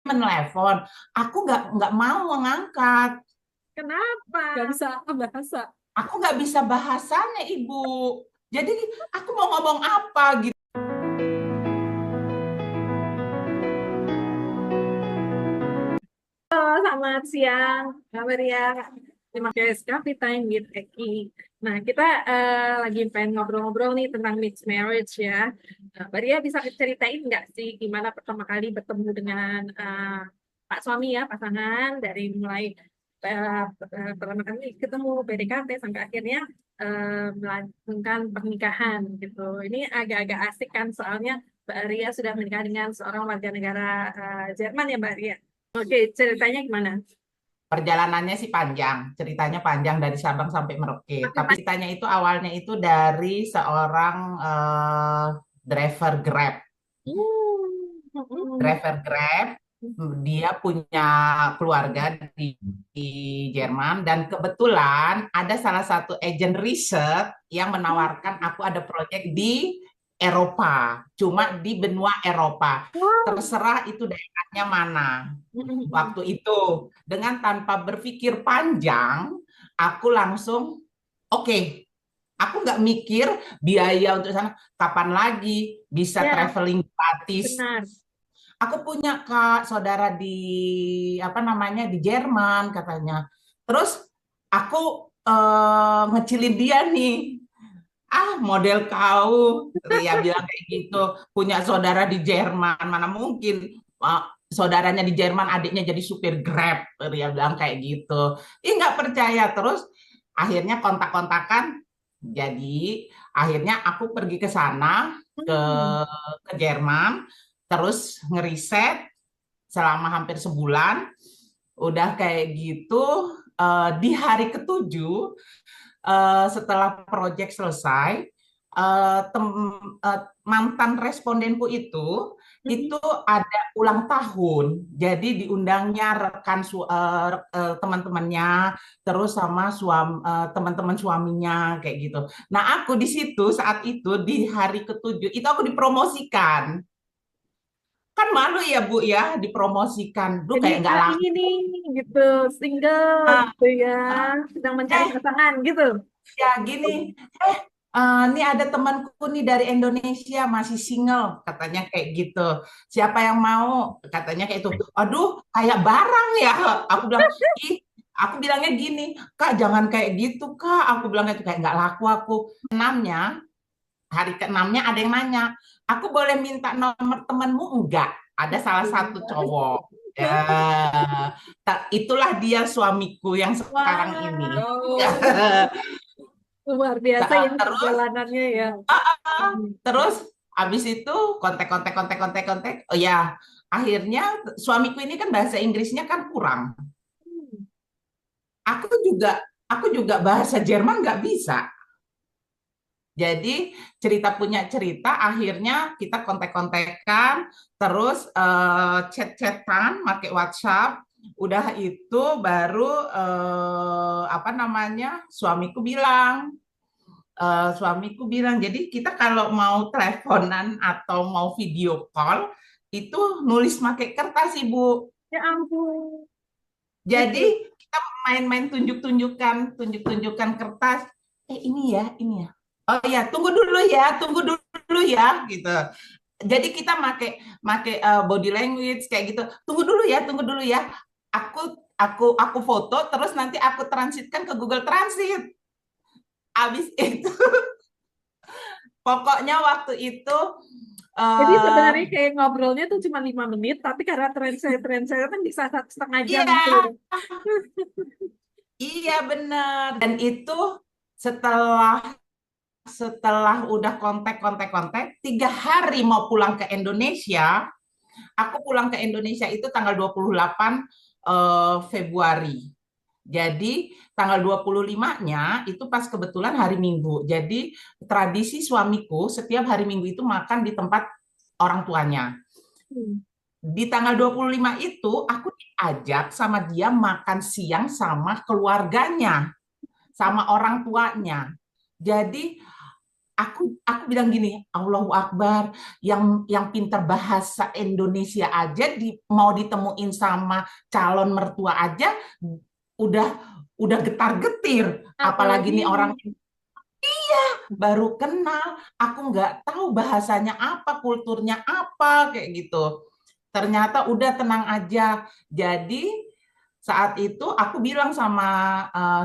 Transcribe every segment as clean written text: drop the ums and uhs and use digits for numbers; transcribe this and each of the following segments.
menelepon, aku nggak mau mengangkat. Kenapa? Gak bisa bahasa. Aku nggak bisa bahasanya, Ibu. Jadi aku mau ngomong apa gitu. Halo, selamat siang, Mbak Maria. Terima kasih Coffee Time with Eki. Nah, kita lagi pengen ngobrol-ngobrol nih tentang mixed marriage ya. Mbak Maria bisa ceritain nggak sih gimana pertama kali bertemu dengan Pak suami ya, pasangan dari mulai pertama kali ketemu PDKT sampai akhirnya melanjutkan pernikahan gitu. Ini agak-agak asik kan soalnya Mbak Ria sudah menikah dengan seorang warga negara Jerman ya Mbak Ria. Oke, ceritanya gimana? Perjalanannya sih panjang, ceritanya panjang dari Sabang sampai Merauke. Oke, Tapi Pak. ceritanya itu awalnya itu dari seorang driver Grab. Hmm. Driver Grab, dia punya keluarga di Jerman dan kebetulan ada salah satu agen riset yang menawarkan aku ada proyek di Eropa, cuma di benua Eropa. Wow. Terserah itu daerahnya mana. Waktu itu dengan tanpa berpikir panjang, aku langsung oke. Aku nggak mikir biaya untuk sana kapan lagi bisa Ya, traveling gratis. benar. Aku punya kak saudara di apa namanya di Jerman katanya. Terus aku ngecilin dia nih. Ah, model kau, Ria bilang kayak gitu. Punya saudara di Jerman, mana mungkin saudaranya di Jerman, adiknya jadi supir Grab. Ria bilang kayak gitu. Ih, nggak percaya. Terus akhirnya kontak-kontakan. Jadi akhirnya aku pergi ke sana, ke Hmm. ke Jerman, terus ngeriset selama hampir sebulan. Udah kayak gitu, di hari ketujuh setelah proyek selesai, mantan respondenku itu ada ulang tahun, jadi diundangnya rekan teman-temannya, terus sama teman-teman suaminya kayak gitu. Nah aku di situ saat itu di hari ketujuh itu aku dipromosikan. Kan malu ya Bu ya dipromosikan, duh Jadi kayak nggak ini laku. nih gitu, single gitu ya, sedang mencari Eh pasangan gitu. ya gini, ini ada temanku nih dari Indonesia masih single, katanya kayak gitu. Siapa yang mau? Katanya kayak itu. Aduh, kayak barang ya. Aku bilang, ih, aku bilangnya gini, Kak, jangan kayak gitu, Kak. Aku bilang itu kayak nggak laku aku. Enamnya, hari keenamnya ada yang nanya, aku boleh minta nomor temanmu? Enggak. Ada salah satu cowok. Ya, itulah dia suamiku yang sekarang ini. Wow, luar biasa ya Terus perjalanannya ya. Terus abis itu kontak. Oh ya, akhirnya suamiku ini kan bahasa Inggrisnya kan kurang. Aku juga aku juga bahasa Jerman nggak bisa. Jadi cerita punya cerita, akhirnya kita kontak-kontakan, terus chat-chatan, pakai WhatsApp. Udah itu baru apa namanya suamiku bilang, jadi kita kalau mau teleponan atau mau video call itu nulis pakai kertas, Ibu. Ya ampun, Jadi gitu. kita main-main tunjuk-tunjukkan kertas. Ini ya. Oh ya, tunggu dulu ya, gitu. Jadi kita make make body language kayak gitu. Tunggu dulu ya. Aku foto terus nanti aku transitkan ke Google Translate. Abis itu pokoknya waktu itu Jadi eh sebenarnya kayak ngobrolnya tuh cuma 5 menit, tapi karena translate kan bisa 1,5 jam iya, tuh. iya benar. Dan itu setelah setelah udah kontak, 3 hari mau pulang ke Indonesia, aku pulang ke Indonesia itu tanggal 28 Februari. Jadi tanggal 25-nya itu pas kebetulan hari Minggu. Jadi tradisi suamiku setiap hari Minggu itu makan di tempat orang tuanya. Hmm. Di tanggal 25 itu aku diajak sama dia makan siang sama keluarganya, sama orang tuanya. Jadi aku bilang gini, Allahu Akbar, yang pintar bahasa Indonesia aja mau ditemuin sama calon mertua aja udah udah getar-getir, apalagi Apalagi nih orang baru kenal, aku nggak tahu bahasanya apa, kulturnya apa, kayak gitu. Ternyata udah tenang aja. Jadi saat itu aku bilang sama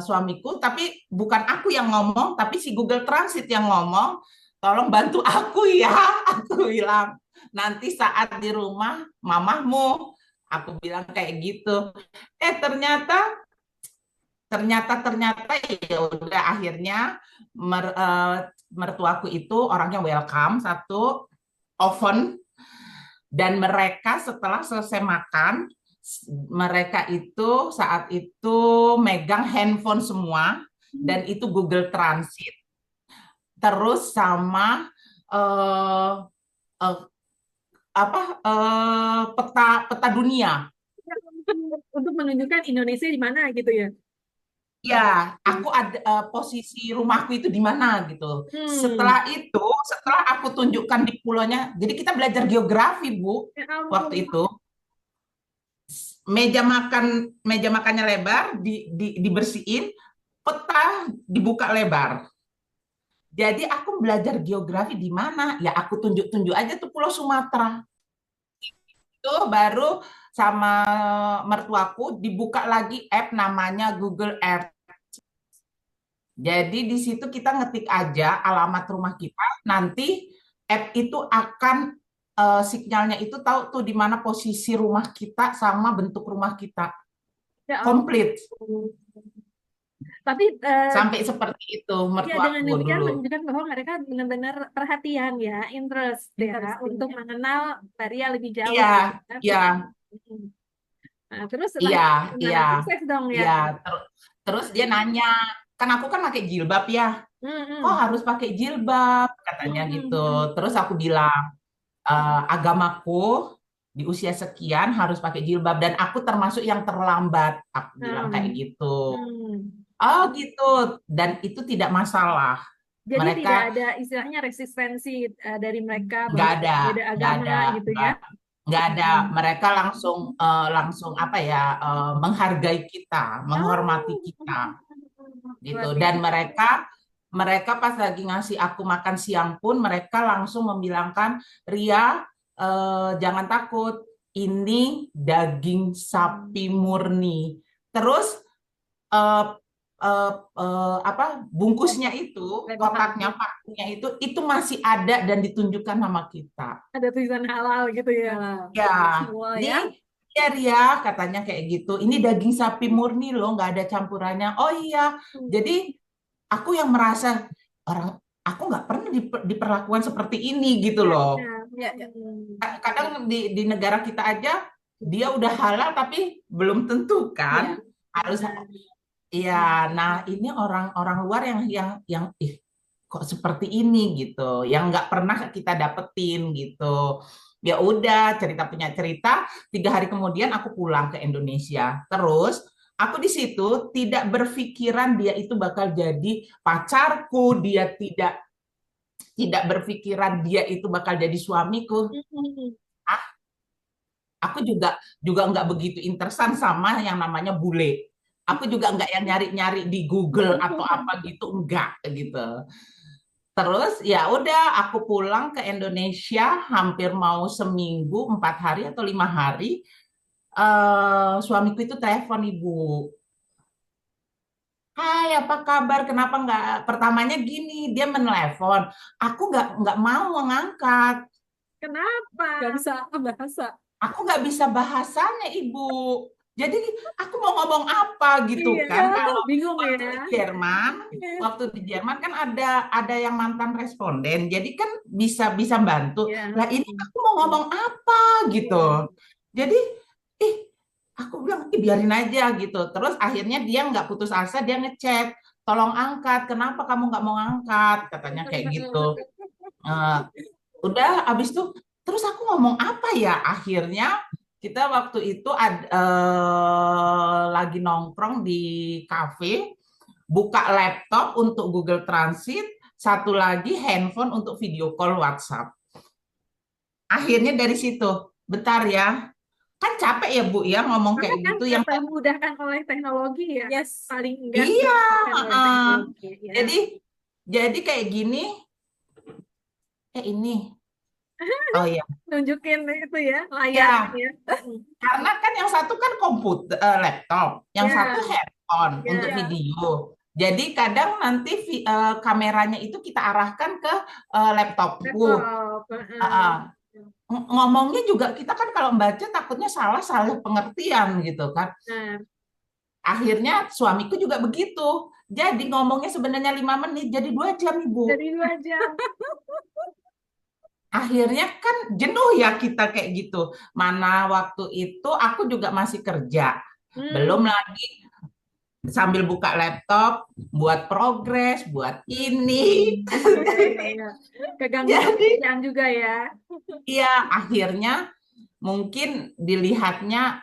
suamiku, tapi bukan aku yang ngomong, tapi si Google Translate yang ngomong, tolong bantu aku ya. Aku bilang, nanti saat di rumah mamahmu, aku bilang kayak gitu. Ternyata ternyata ya udah akhirnya mertuaku itu orangnya welcome, satu, oven, dan mereka setelah selesai makan, mereka itu saat itu megang handphone semua, dan itu Google Transit terus sama eh, eh, apa peta peta dunia. untuk menunjukkan Indonesia di mana gitu ya. Ya, aku ada posisi rumahku itu di mana gitu. Hmm, Setelah aku tunjukkan di pulaunya, jadi kita belajar geografi, Bu, ya waktu ampun. itu. Meja makannya lebar, dibersihin, peta dibuka lebar. Jadi aku belajar geografi di mana? Ya aku tunjuk-tunjuk aja tuh Pulau Sumatera. Itu baru sama mertuaku dibuka lagi app namanya Google Earth. Jadi di situ kita ngetik aja alamat rumah kita, nanti app itu akan sinyalnya itu tahu tuh di mana posisi rumah kita sama bentuk rumah kita. Ya Komplit. ampun. Tapi Sampai seperti itu ya dengan mertuaku demikian dulu. menunjukkan bahwa mereka benar-benar perhatian ya, interest ya, untuk mengenal Maria lebih jauh Iya, gitu ya. iya, Hmm. Nah, terus setelah iya, itu iya, gimana? Sukses dong ya. iya. Terus dia nanya, kan aku kan pakai jilbab ya. Hmm, Kok hmm. harus pakai jilbab? Katanya gitu. Hmm, Terus aku bilang, agamaku di usia sekian harus pakai jilbab dan aku termasuk yang terlambat. Aku bilang kayak hmm, gitu. hmm. Oh gitu. Dan itu tidak masalah. Jadi Mereka tidak ada istilahnya resistensi dari mereka nggak bahwa ada, beda nggak agama ada, gitu ya. nggak ada. Hmm. Mereka langsung langsung apa ya, menghargai kita, menghormati Oh, kita gitu. luar Dan biasa. mereka mereka pas lagi ngasih aku makan siang pun mereka langsung membilangkan, Ria, jangan takut, ini daging sapi murni. Terus eh, apa bungkusnya itu, kotaknya, Lebaran. paknya itu masih ada dan ditunjukkan nama kita. Ada tulisan halal gitu ya. Ya, Semua ini ya. ya Ria, katanya kayak gitu. Ini daging sapi murni loh, nggak ada campurannya. Oh iya, jadi aku yang merasa orang aku nggak pernah diperlakukan seperti ini gitu Ya, loh. ya, ya, ya. Kadang di negara kita aja dia udah halal tapi belum tentu kan Iya, harus. benar. Iya, nah ini orang-orang luar yang kok seperti ini gitu, yang nggak pernah kita dapetin gitu. Ya udah, cerita punya cerita. 3 hari kemudian aku pulang ke Indonesia. Terus aku di situ tidak berpikiran dia itu bakal jadi pacarku. Dia tidak tidak berpikiran dia itu bakal jadi suamiku. Mm-mm. Ah, aku juga juga nggak begitu interesan sama yang namanya bule. Aku juga nggak yang nyari-nyari di Google atau apa gitu, enggak gitu. Terus ya udah aku pulang ke Indonesia hampir mau seminggu, 4 hari atau 5 hari. Suamiku itu telepon, Ibu. Hai, apa kabar? Kenapa nggak? Pertamanya gini, dia menelepon. Aku nggak mau mengangkat. Kenapa? Gak bisa bahasa. Aku nggak bisa bahasanya, Ibu. Jadi aku mau ngomong apa gitu Iya, kan? Kalau bingung ya. waktu di Jerman, waktu di Jerman kan ada yang mantan responden, jadi kan bisa bisa bantu. Ya. Lah ini aku mau ngomong apa gitu. Jadi ih, aku bilang biarin aja gitu. Terus akhirnya dia nggak putus asa, dia ngechat, tolong angkat. Kenapa kamu nggak mau angkat? Katanya kayak gitu. Eh, udah abis itu terus aku ngomong apa ya, akhirnya kita waktu itu lagi nongkrong di kafe, buka laptop untuk Google Transit, satu lagi handphone untuk video call WhatsApp. Akhirnya dari situ, bentar ya, kan capek ya Bu ya ngomong Karena kayak kan gitu. Yang termudahkan oleh teknologi ya. Yes. Paling enggak iya, dimudahkan oleh heeh. teknologi ya. Jadi kayak gini, ini, oh ya, Nunjukin itu ya, layarnya ya, ya. karena kan yang satu kan komputer, laptop, yang satu Ya, handphone untuk ya, video. Jadi kadang nanti kameranya itu kita arahkan ke laptopku. laptop. Heeh. Ngomongnya juga kita kan kalau membaca takutnya salah salah pengertian gitu kan. Nah, Akhirnya suamiku juga begitu. Jadi ngomongnya sebenarnya 5 menit jadi 2 jam Ibu. jadi 2 jam. Akhirnya kan jenuh ya kita kayak gitu. Mana waktu itu aku juga masih kerja. Belum Hmm. lagi sambil buka laptop, buat progres, buat ini. Ya. Keganggu Jadi pekerjaan juga ya. iya akhirnya mungkin dilihatnya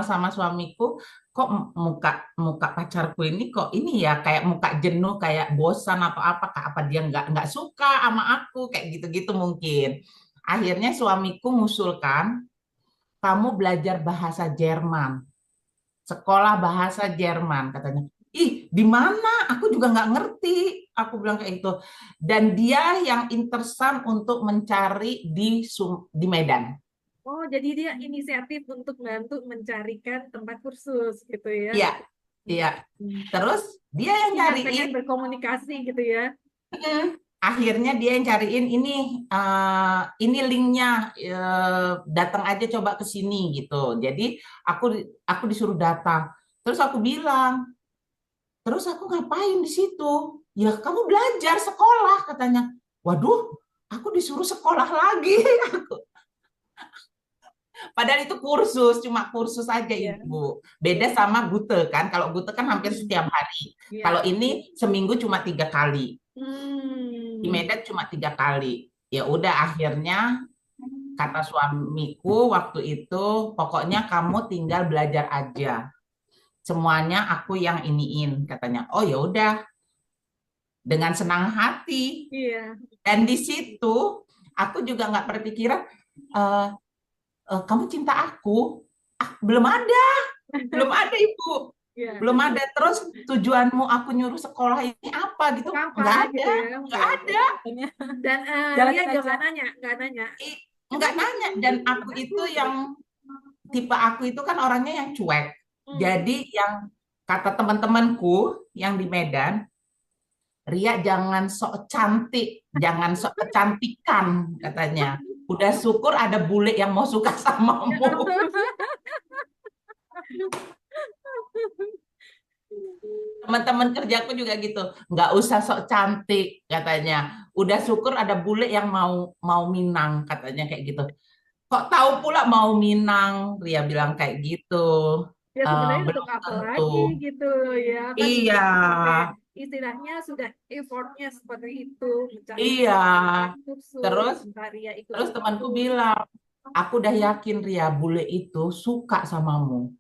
sama suamiku, kok muka muka pacarku ini kok ini ya kayak muka jenuh, kayak bosan atau apa dia nggak suka sama aku kayak gitu-gitu mungkin. Akhirnya suamiku ngusulkan, kamu belajar bahasa Jerman, sekolah bahasa Jerman katanya. Ih, di mana? Aku juga nggak ngerti. Aku bilang kayak gitu. Dan dia yang interesan untuk mencari di Medan. Oh, jadi dia inisiatif untuk bantu mencarikan tempat kursus gitu ya. Iya, iya. Terus dia yang Dia pengen nyariin. berkomunikasi gitu ya. Akhirnya dia yang cariin ini linknya, datang aja coba ke sini gitu. Jadi aku aku disuruh datang. Terus aku bilang, terus aku ngapain di situ? Ya kamu belajar sekolah katanya. Waduh, aku disuruh sekolah lagi. Padahal itu kursus, cuma kursus aja Iya. Ibu. Beda sama Gute kan. Kalau Gute kan hampir setiap hari. Iya. Kalau ini seminggu cuma 3 kali. Di Hmm. Medan cuma 3 kali. Ya udah akhirnya kata suamiku waktu itu, pokoknya kamu tinggal belajar aja. Semuanya aku yang iniin katanya. Oh ya udah, dengan senang hati. Iya. Dan di situ aku juga nggak berpikiran, eh, kamu cinta aku? Ah, belum ada Ibu, Iya. belum ada. Terus tujuanmu aku nyuruh sekolah ini apa gitu? Apa Nggak gitu ada, ya. nggak ada. Dan Jalanin dia aja. juga nggak nanya. Nggak nanya. Dan aku itu yang tipe aku itu kan orangnya yang cuek. Jadi yang kata teman-temanku yang di Medan, Ria jangan sok cantik, jangan sok kecantikan katanya. Udah syukur ada bule yang mau suka samamu. Teman-teman kerjaku juga gitu, nggak usah sok cantik katanya. Udah syukur ada bule yang mau mau minang katanya kayak gitu. Kok tahu pula mau minang? Ria bilang kayak gitu. Ya sebenarnya untuk Belum apa tentu. lagi gitu ya kan Iya, sudah sampai istilahnya sudah effortnya seperti itu mencari iya. kursus, Terus mencari ya ikut terus temanku kursus. bilang, aku udah yakin Ria bule itu suka samamu.